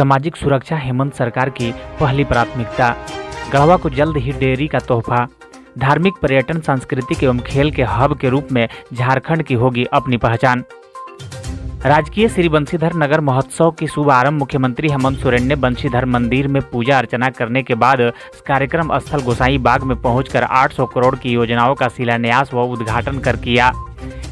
सामाजिक सुरक्षा हेमंत सरकार की पहली प्राथमिकता। गढ़वा को जल्द ही डेयरी का तोहफा। धार्मिक, पर्यटन, सांस्कृतिक एवं खेल के हब के रूप में झारखंड की होगी अपनी पहचान। राजकीय श्री बंशीधर नगर महोत्सव की शुभारंभ मुख्यमंत्री हेमंत सोरेन ने बंशीधर मंदिर में पूजा अर्चना करने के बाद कार्यक्रम स्थल गोसाई बाग में पहुंचकर 800 करोड़ की योजनाओं का शिलान्यास व उद्घाटन कर किया।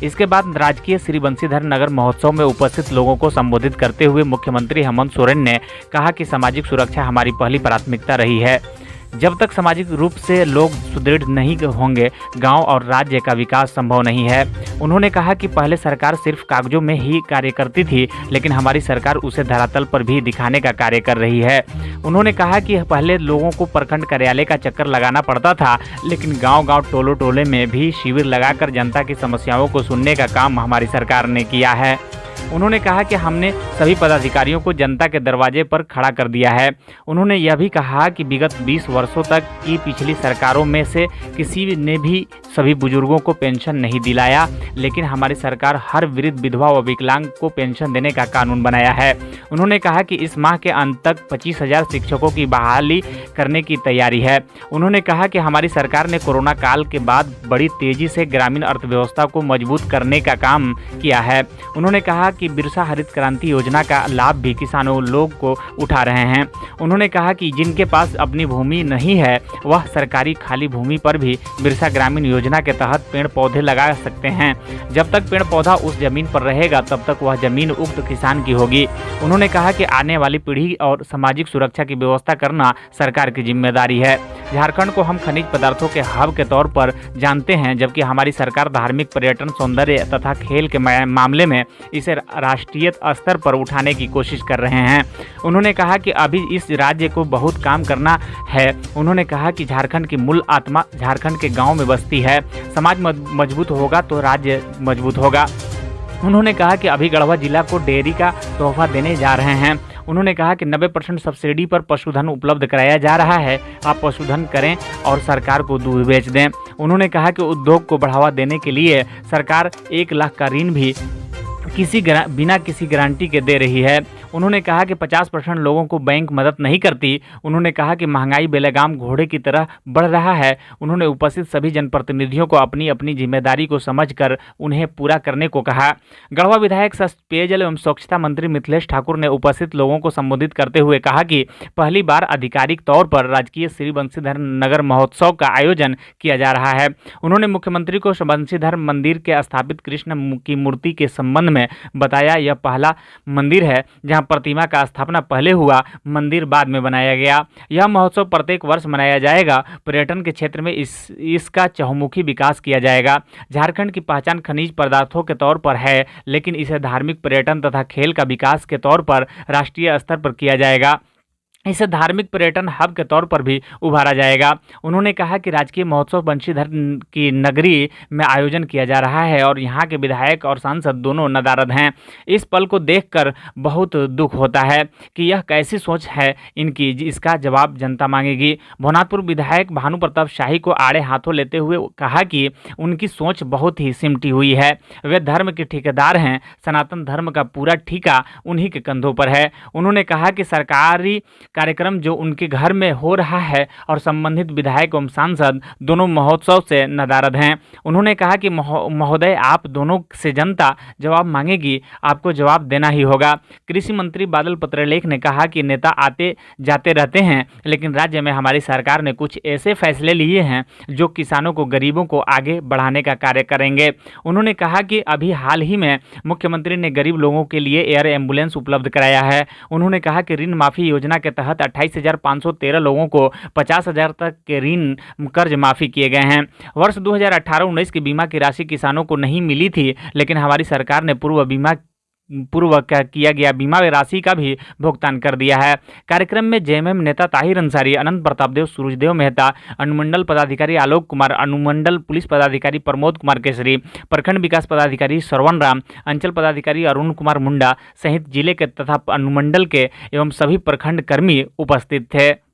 इसके बाद राजकीय श्री बंशीधर नगर महोत्सव में उपस्थित लोगों को संबोधित करते हुए मुख्यमंत्री हेमंत सोरेन ने कहा कि सामाजिक सुरक्षा हमारी पहली प्राथमिकता रही है। जब तक सामाजिक रूप से लोग सुदृढ़ नहीं होंगे, गांव और राज्य का विकास संभव नहीं है। उन्होंने कहा कि पहले सरकार सिर्फ कागजों में ही कार्य करती थी, लेकिन हमारी सरकार उसे धरातल पर भी दिखाने का कार्य कर रही है। उन्होंने कहा कि पहले लोगों को प्रखंड कार्यालय का चक्कर लगाना पड़ता था, लेकिन गांव-गांव, टोले-टोले में भी शिविर लगाकर जनता की समस्याओं को सुनने का काम हमारी सरकार ने किया है। उन्होंने कहा कि हमने सभी पदाधिकारियों को जनता के दरवाजे पर खड़ा कर दिया है। उन्होंने यह भी कहा कि विगत 20 वर्षों तक की पिछली सरकारों में से किसी ने भी सभी बुजुर्गों को पेंशन नहीं दिलाया, लेकिन हमारी सरकार हर वृद्ध, विधवा व विकलांग को पेंशन देने का कानून बनाया है। उन्होंने कहा कि इस माह के अंत तक 25,000 शिक्षकों की बहाली करने की तैयारी है। उन्होंने कहा कि हमारी सरकार ने कोरोना काल के बाद बड़ी तेजी से ग्रामीण अर्थव्यवस्था को मजबूत करने का काम किया है। उन्होंने कहा कि बिरसा हरित क्रांति योजना का लाभ भी किसानों लोग को उठा रहे हैं। उन्होंने कहा कि जिनके पास अपनी भूमि नहीं है, वह सरकारी खाली भूमि पर भी बिरसा ग्रामीण योजना के तहत पेड़ पौधे लगा सकते हैं। जब तक पेड़ पौधा उस जमीन पर रहेगा, तब तक वह जमीन उक्त किसान की होगी। उन्होंने कहा कि आने वाली पीढ़ी और सामाजिक सुरक्षा की व्यवस्था करना सरकार की जिम्मेदारी है। झारखंड को हम खनिज पदार्थों के हब के तौर पर जानते हैं, जबकि हमारी सरकार धार्मिक, पर्यटन, सौंदर्य तथा खेल के मामले में इसे राष्ट्रीय स्तर पर उठाने की कोशिश कर रहे हैं। उन्होंने कहा कि अभी इस राज्य को बहुत काम करना है। उन्होंने कहा कि झारखंड की मूल आत्मा झारखंड के गांव में बसती है। समाज मजबूत होगा तो राज्य मजबूत होगा। उन्होंने कहा कि अभी गढ़वा जिला को डेयरी का तोहफा देने जा रहे हैं। उन्होंने कहा कि 90% सब्सिडी पर पशुधन उपलब्ध कराया जा रहा है। आप पशुधन करें और सरकार को दूध बेच दें। उन्होंने कहा कि उद्योग को बढ़ावा देने के लिए सरकार 1 लाख का ऋण भी बिना किसी गारंटी के दे रही है। उन्होंने कहा कि 50% लोगों को बैंक मदद नहीं करती। उन्होंने कहा कि महंगाई बेलगाम घोड़े की तरह बढ़ रहा है। उन्होंने उपस्थित सभी जनप्रतिनिधियों को अपनी अपनी जिम्मेदारी को समझकर उन्हें पूरा करने को कहा। गढ़वा विधायक सह पेयजल एवं स्वच्छता मंत्री मिथिलेश ठाकुर ने उपस्थित लोगों को संबोधित करते हुए कहा कि पहली बार आधिकारिक तौर पर राजकीय श्री बंशीधर नगर महोत्सव का आयोजन किया जा रहा है। उन्होंने मुख्यमंत्री को बंशीधर मंदिर के स्थापित कृष्ण की मूर्ति के संबंध में बताया, यह पहला मंदिर है जहां प्रतिमा का स्थापना पहले हुआ, मंदिर बाद में बनाया गया। यह महोत्सव प्रत्येक वर्ष मनाया जाएगा। पर्यटन के क्षेत्र में इसका चहुमुखी विकास किया जाएगा। झारखंड की पहचान खनिज पदार्थों के तौर पर है, लेकिन इसे धार्मिक, पर्यटन तथा खेल का विकास के तौर पर राष्ट्रीय स्तर पर किया जाएगा। इसे धार्मिक पर्यटन हब के तौर पर भी उभारा जाएगा। उन्होंने कहा कि राजकीय महोत्सव बंशीधर की नगरी में आयोजन किया जा रहा है और यहाँ के विधायक और सांसद दोनों नदारद हैं। इस पल को देखकर बहुत दुख होता है कि यह कैसी सोच है इनकी, इसका जवाब जनता मांगेगी। भवनाथपुर विधायक भानु प्रताप शाही को आड़े हाथों लेते हुए कहा कि उनकी सोच बहुत ही सिमटी हुई है। वे धर्म के ठेकेदार हैं। सनातन धर्म का पूरा ठेका उन्हीं के कंधों पर है। उन्होंने कहा कि सरकारी कार्यक्रम जो उनके घर में हो रहा है और संबंधित विधायक एवं सांसद दोनों महोत्सव से नदारद हैं। उन्होंने कहा कि महोदय, आप दोनों से जनता जवाब मांगेगी, आपको जवाब देना ही होगा। कृषि मंत्री बादल पत्रलेख ने कहा कि नेता आते जाते रहते हैं, लेकिन राज्य में हमारी सरकार ने कुछ ऐसे फैसले लिए हैं जो किसानों को, गरीबों को आगे बढ़ाने का कार्य करेंगे। उन्होंने कहा कि अभी हाल ही में मुख्यमंत्री ने गरीब लोगों के लिए एयर एम्बुलेंस उपलब्ध कराया है। उन्होंने कहा कि ऋण माफी योजना के तहत 28,513 लोगों को 50,000 तक के ऋण कर्ज माफी किए गए हैं। वर्ष 2018-19 की बीमा की राशि किसानों को नहीं मिली थी, लेकिन हमारी सरकार ने पूर्व किया गया बीमा राशि का भी भुगतान कर दिया है। कार्यक्रम में जेएमएम नेता ताहिर अंसारी, अनंत प्रताप देव, सूरजदेव मेहता, अनुमंडल पदाधिकारी आलोक कुमार, अनुमंडल पुलिस पदाधिकारी प्रमोद कुमार केसरी, प्रखंड विकास पदाधिकारी श्रवण राम, अंचल पदाधिकारी अरुण कुमार मुंडा सहित जिले के तथा अनुमंडल के एवं सभी प्रखंड कर्मी उपस्थित थे।